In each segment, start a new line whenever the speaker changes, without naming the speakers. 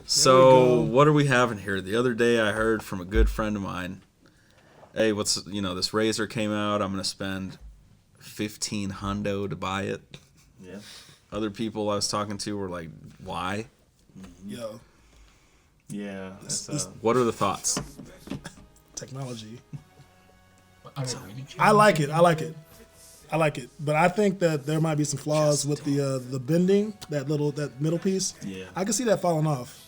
So what are we having here? The other day I heard from a good friend of mine, hey, this Razor came out. I'm gonna spend $1,500 to buy it.
Yeah.
Other people I was talking to were like, why?
Yo.
Yeah.
What are the thoughts?
Technology.
Are they really cheap?
I like it, but I think that there might be some flaws with the bending, that middle piece.
Yeah.
I can see that falling off.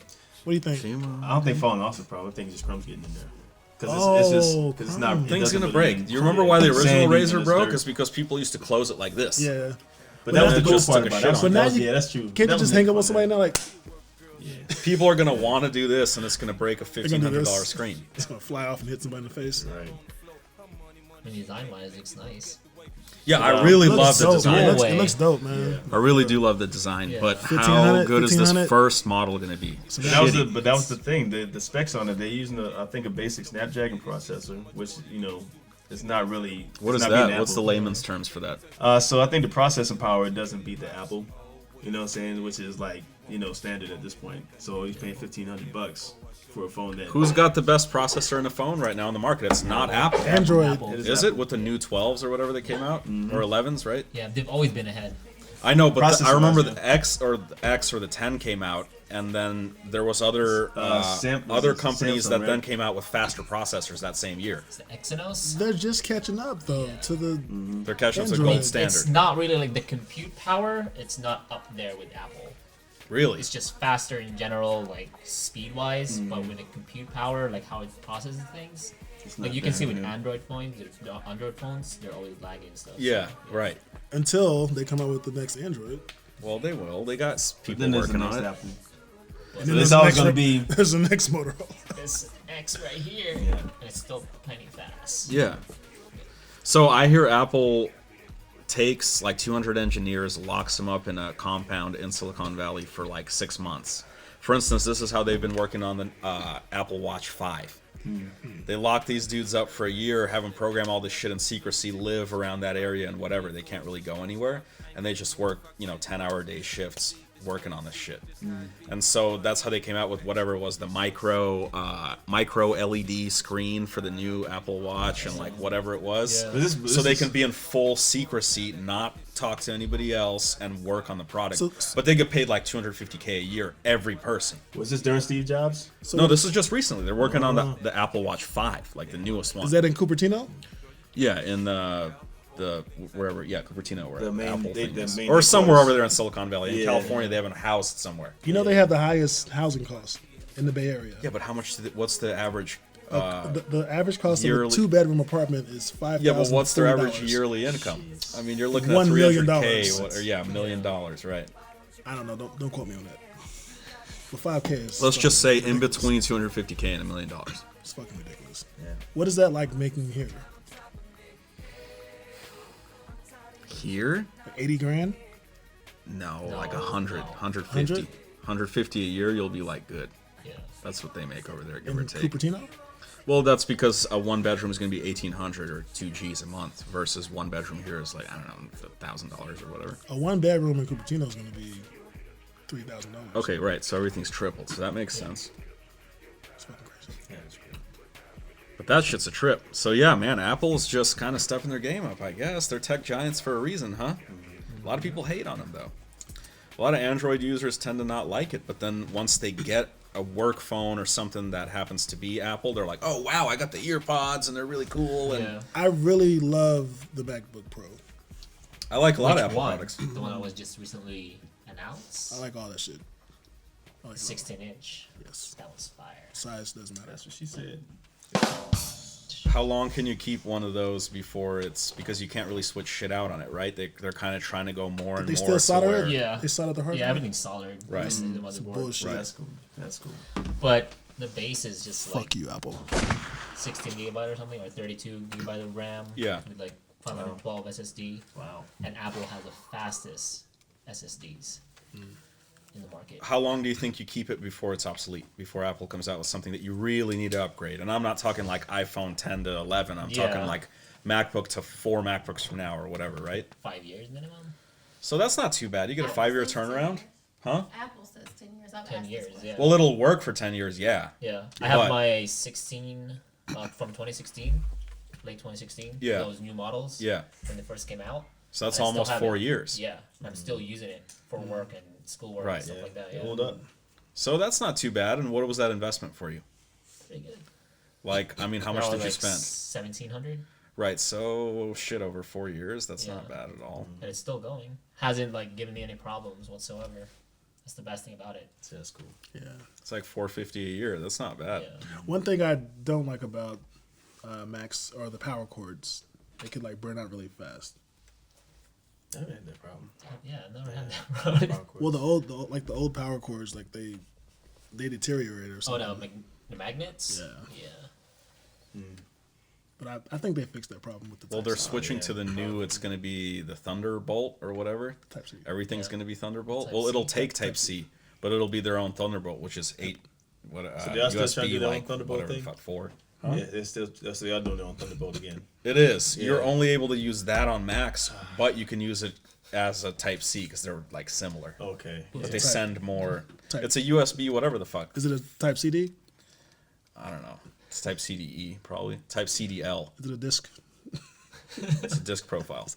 What do you think?
I don't think falling off the problem. I think just crumbs getting in there. Because it's not.
Thing's gonna break. Do you remember why the original Razor broke? It's because people used to close it like this.
Yeah.
But that was the cool
just
part
took a
about it.
shit on
it.
Yeah, that's true.
Can't you just hang up on somebody now? Like,
People are gonna want to do this, and it's gonna break a $1,500 screen.
It's gonna fly off and hit somebody in the face.
Right.
I mean, design-wise, it looks nice.
Yeah, I really love the design.
It looks dope, man.
Yeah.
I really do love the design,
Yeah.
but how
1500,
good is this
1500?
first model gonna be?
That was the thing. The specs on it. They're using a basic Snapdragon processor, which it's not really.
What is
not
that?
beating
What's the
Apple.
layman's terms for that?
So I think the processing power doesn't beat the Apple. You know what I'm saying? Which is like standard at this point. So he's paying $1,500 for a phone that.
Who's got the best processor in a phone right now in the market? It's not Apple.
Android.
Apple.
Is it with the new 12s or whatever that came out, or 11s, right?
Yeah, they've always been ahead.
I know, but I remember
Processor-wise,
the X or the 10 came out, and then there was other companies
Samsung,
that
right?
then came out with faster processors that same year.
It's the Exynos.
They're just catching up though to the.
They're catching up to the
Android.
gold standard.
It's not really like the compute power. It's not up there with Apple.
Really?
It's just faster in general, like speed-wise. But with the compute power, like how it processes things, like you can see with Android phones, they're always lagging and stuff.
Yeah, right.
Until they come out with the next Android.
Well, they will. They got people
Then there's the
working
next
on it.
Apple.
And
So
there's
it's
the
always
next
going to
re-
be.
There's the next Motorola.
This X right here,
Yeah.
and it's still plenty fast.
Yeah. So I hear Apple takes like 200 engineers, locks them up in a compound in Silicon Valley for like 6 months. For instance, this is how they've been working on the Apple Watch 5. They lock these dudes up for a year, have them program all this shit in secrecy, live around that area and whatever. They can't really go anywhere, and they just work 10-hour day shifts working on this shit. And so that's how they came out with whatever it was, the micro LED screen for the new Apple Watch and like whatever it was.
Yeah.
So they can be in full secrecy, not talk to anybody else, and work on the product. But they get paid like $250K a year, every person.
Was this during Steve Jobs?
No, this is just recently. They're working on the Apple Watch 5, like the newest one.
Is that in Cupertino?
Yeah, in the wherever, Cupertino, where
The main-
Apple
they-
thing
the
is.
main
Or somewhere
headquarters.
over there in Silicon Valley. In
Yeah.
California, they have a house somewhere.
You know they have the highest housing cost in the Bay Area.
Yeah, but how much? What's the average?
The average cost
yearly-
of a 2-bedroom apartment is $5,000.
Yeah, but what's their average yearly income? I mean, you're looking at
$1 million.
$300K. $1 million, right?
I don't know. Don't quote me on that. But $5K is.
Let's just say in
ridiculous.
between $250K and $1 million.
It's fucking ridiculous.
Yeah.
What is that like making here?
Here?
Like 80 grand?
No,
No,
like 100,
no.
150.
100?
150 a year, you'll be like good.
Yeah.
That's what they make over there, give
In
or take.
Cupertino?
Well, that's because a 1-bedroom is going to be $1,800 or $2Gs a month versus 1-bedroom here is like, I don't know, $1,000 or whatever.
A 1-bedroom in Cupertino is going to be $3,000.
Okay, right. So everything's tripled. So that makes sense.
It's fucking crazy.
Yeah, that's great.
But that shit's a trip. So yeah, man, Apple's just kind of stepping their game up, I guess. They're tech giants for a reason, huh? A lot of people hate on them, though. A lot of Android users tend to not like it, but then once they get a work phone or something that happens to be Apple, they're like, oh, wow, I got the ear pods, and they're really cool. And
Yeah.
I really love the MacBook Pro.
I like a lot of
Which
Apple
one?
products.
The one that was just recently announced.
I like all that shit. I like it all.
16-inch.
Yes.
That was fire.
Size doesn't matter.
That's what she said.
How long can you keep one of those before it's, because you can't really switch shit out on it, right? They're kind of trying to go more and
They
more.
still
to
solder
where-
it?
Yeah.
They solder the hard
Yeah,
drive?
everything's soldered.
Right.
Just the
It's
motherboard.
bullshit.
That's cool. That's cool.
But the base is just like
Fuck you, Apple.
16 gigabyte or something, or 32 gigabyte of RAM.
Yeah.
With like 512 SSD.
Wow.
And Apple has the fastest SSDs in the market.
How long do you think you keep it before it's obsolete? Before Apple comes out with something that you really need to upgrade? And I'm not talking like iPhone 10 to 11. I'm talking
Yeah.
like MacBook to 4 MacBooks from now or whatever, right?
5 years minimum.
So that's not too bad. You get a 5-year turnaround, huh?
Apple says 10 years. I've
10
asked
years.
this
Yeah.
Well, it'll work for 10 years, yeah.
Yeah. I have
But-
my 16 from 2016, late 2016.
Yeah.
Those new models.
Yeah.
When they first came out.
So that's
And I still
almost
have
4
it.
years.
Yeah. I'm still using it for work and schoolwork
Right.
and stuff like that. Yeah.
Hold up.
So that's not too bad. And what was that investment for you?
Pretty good.
Like, I mean, how much did you spend?
1,700.
Right, so shit, over 4 years. That's not
Yeah.
bad at all.
And it's still going. Hasn't like given me any problems whatsoever. That's the best thing about it.
Yeah, that's cool.
Yeah.
It's like $450 a year. That's not bad.
Yeah.
One thing I don't like about Macs are the power cords. They could like burn out really fast.
I haven't had that problem.
Yeah, I never had that problem.
Power cords.
Well, the old power cords, like they deteriorate or
Oh
something.
no, the magnets.
Yeah.
Yeah.
But I think they fixed that problem with the.
Well, they're
Type-C.
switching to the new. It's going to be the Thunderbolt or whatever.
Type-C.
Everything's
Yeah.
going to be Thunderbolt.
Type
Well, it'll
C.
take Type C, but it'll be their own Thunderbolt, which is 8. What
So they are still trying to do
USB
their own
like
Thunderbolt
whatever,
thing?
4.
Yeah, they are doing their own Thunderbolt again.
It is.
Yeah.
You're only able to use that on Macs, but you can use it as a Type C because they're like similar.
Okay.
But
Yeah.
they send more.
Type-
It's a USB, whatever the fuck.
Is it a Type CD?
I don't know. It's Type CDE probably. Type CDL.
Is it a disc?
It's a disk profile.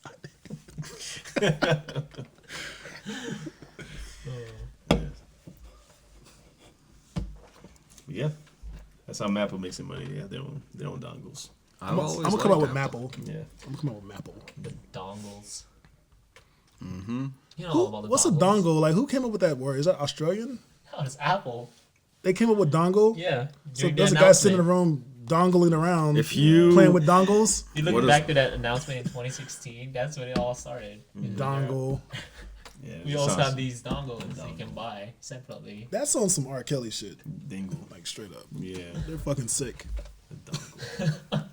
Yeah. That's how Apple makes their money. They have their own dongles.
I'm gonna come up with Maple.
Yeah.
I'm gonna come up with Maple.
The dongles. Mm-hmm. You know all
Who,
about the
what's a
dongles.
dongle? Like, who came up with that word? Is that Australian?
No, it's Apple.
They came up with dongle.
Yeah.
So
During the
there's a guy sitting in the
announcement.
room dongling around,
If you
playing with dongles.
If you look
What is-
back to that announcement in 2016, that's when it all started.
Dongle.
Yeah.
We
it
also
sounds-
have these dongles that you can buy separately.
That's on some R. Kelly shit.
dingle.
Like straight up.
Yeah.
They're fucking sick.
A dongle.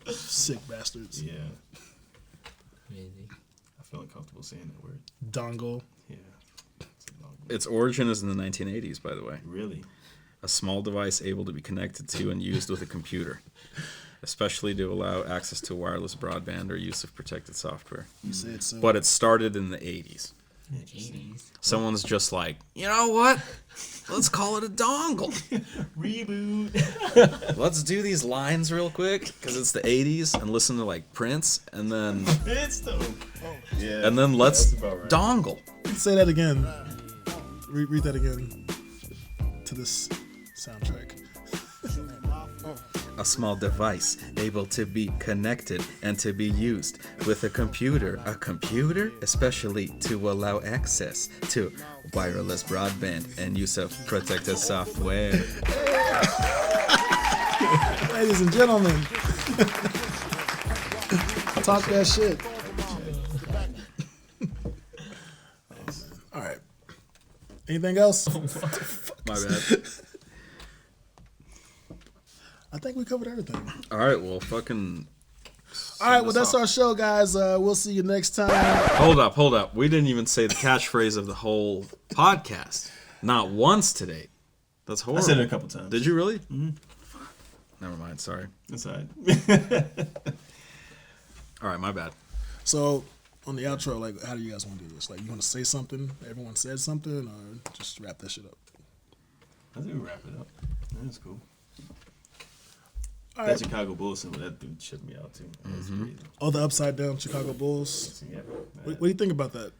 Sick bastards.
Yeah.
Crazy.
I feel uncomfortable saying that word.
Dongle.
Yeah. It's a dongle.
Its origin is in the 1980s, by the way.
Really?
A small device able to be connected to and used with a computer, especially to allow access to wireless broadband or use of protected software.
You said so.
But it started in the 80s.
80s.
Someone's just like, you know what? Let's call it a dongle.
Reboot.
Let's do these lines real quick because it's the 80s and listen to like Prince and then
It's dope. Yeah.
let's
That's about right.
dongle.
Say that again. Read that again. To this soundtrack.
A small device able to be connected and to be used with a computer. A computer, especially to allow access to wireless broadband and use of protected software.
Ladies and gentlemen. Talk that shit. All right. Anything else?
My bad.
I think we covered everything.
All right, well, fucking.
All right, well, that's our show, guys. We'll see you next time.
Hold up. We didn't even say the catchphrase of the whole podcast. Not once today. That's
I
horrible.
said it a couple times.
Did you really? Mm-hmm. Never mind. Sorry.
That's all right.
All right, my bad.
So, on the outro, like, how do you guys want to do this? Like, you want to say something? Everyone said something, or just wrap that shit up?
I think we wrap it up. That's cool.
All
That
right.
Chicago Bulls symbol, that dude tripped me out too. That's crazy.
Oh, the upside down Chicago Bulls.
Yeah.
What do you think about that?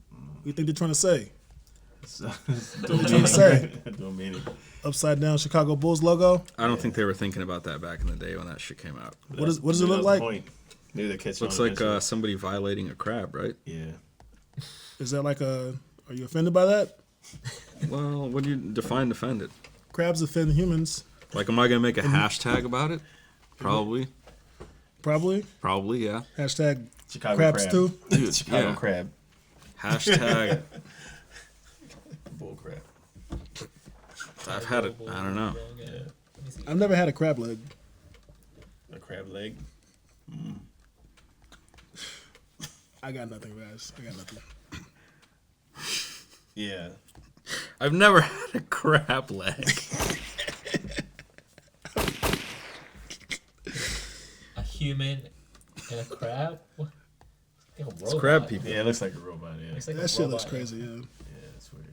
What do you think they're trying to say?
Don't
trying to say?
Don't mean it.
Upside down Chicago Bulls logo.
I don't think they were thinking about that back in the day when that shit came out.
What does it
Maybe
look
that was
like?
the point. Maybe they catch
Looks
on
like
eventually.
somebody violating a crab, right?
Yeah.
Is that like a? Are you offended by that?
Well, what do you define offended?
Crabs offend humans.
Like, am I gonna make a hashtag about it? Probably,
Probably.
yeah.
Hashtag
Chicago
crabs
crab.
too.
Dude,
Chicago
yeah.
crab.
Hashtag.
Bull crab.
I've had it. I don't know.
I've never had a crab leg.
A crab leg.
I got nothing, guys. I got nothing.
Yeah.
I've never had a crab leg.
A human and a crab? What? Like a
It's
robot.
crab people.
Yeah, it looks like a robot. Yeah.
Looks like
That
a
shit looks
robot.
crazy. Yeah.
Yeah, it's weird.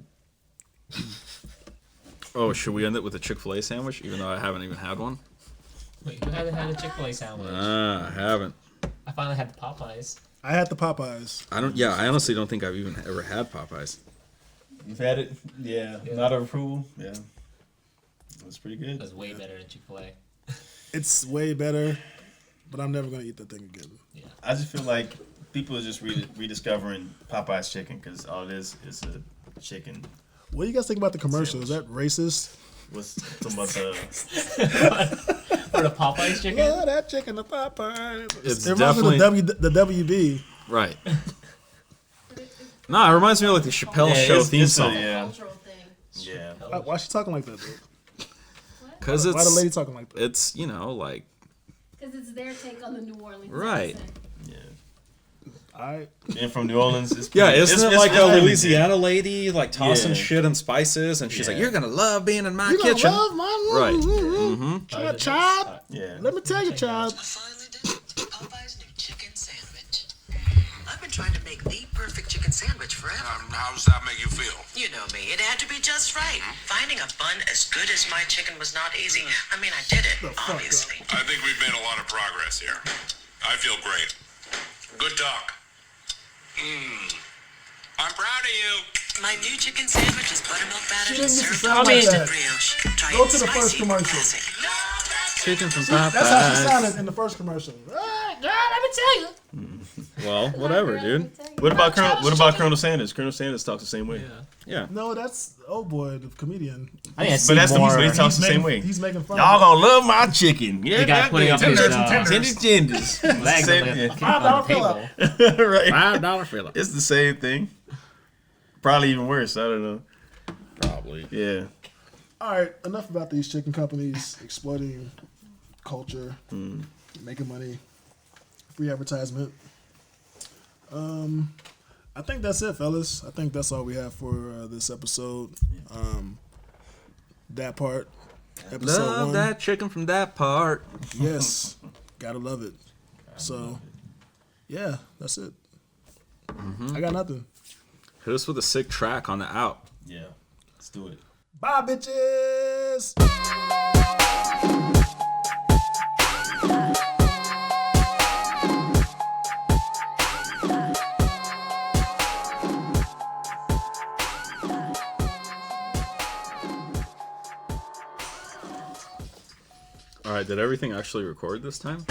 Oh, should we end it with a Chick-fil-A sandwich, even though I haven't even had one?
Wait, who hasn't had a Chick-fil-A sandwich?
I haven't.
I finally had the Popeyes.
I had the Popeyes.
I honestly don't think I've even ever had Popeyes.
You've had it? Yeah. Not of approval? Yeah. That's pretty good.
That's way better than Chick-fil-A.
It's way better, but I'm never gonna eat that thing again.
Yeah.
I just feel like people are just rediscovering Popeye's chicken because all it is a chicken.
What do you guys think about the commercial? Is that racist?
What's talking about the
For the Popeyes chicken?
Yeah, that chicken, the Popeyes.
It's
It reminds me
definitely
of the WB.
right. Nah, it reminds me of like the Chappelle Show theme song.
yeah.
Cultural thing.
Yeah.
Why is she talking like that, dude?
Because
Why the lady talking like that?
it's like
Because it's their take on the New Orleans
Right.
accent.
Yeah.
I
Being from New Orleans, it's
yeah,
pretty-
isn't
it's-
it
it's
like a
really
Louisiana lady like tossing
Yeah.
shit and spices, and she's like,
Yeah.
"You're gonna love being in my
you gonna
kitchen."
love my
Right.
Mm-hmm. Child,
Yeah.
let me tell you, child.
I finally did it. Popeye's new chicken sandwich. I've been trying to make the perfect chicken sandwich forever.
How does that make you feel?
You know me. It had to be just right. Finding a bun as good as my chicken was not easy. I mean, I did it, obviously.
I think we've made a lot of progress here. I feel great. Good talk. I'm proud of you.
My new chicken sandwich is buttermilk
She
battered
didn't
and
get to
served
sound
on
like
toasted
that.
brioche. Try
Go
it
to the first
spicy,
commercial.
classic.
Chicken from
That's how she
Popeyes.
sounded in the first commercial. Ah, God, let me tell you.
Well, whatever, dude.
What about Colonel Sanders? Colonel Sanders talks the same way.
Yeah.
No, that's oh boy, the comedian.
I think I see
But that's the
more.
he talks the same
making,
way.
He's making fun.
Y'all
of
gonna love my chicken. Yeah,
The guy putting up his
tenders. Tenders.
legs
Same-
on the,
yeah.
on the
$5
table.
right.
$5 filler.
It's the same thing. Probably even worse. I don't know.
Probably.
Yeah.
All right, enough about these chicken companies exploiting culture, making money, free advertisement. I think that's it, fellas. I think that's all we have for this episode. That part, episode
Love
1.
that chicken from that part.
Yes, gotta love it. Yeah, that's it. I got nothing.
Hit us with a sick track on the out.
Yeah. Let's do it.
Bye, bitches.
All right, did everything actually record this time?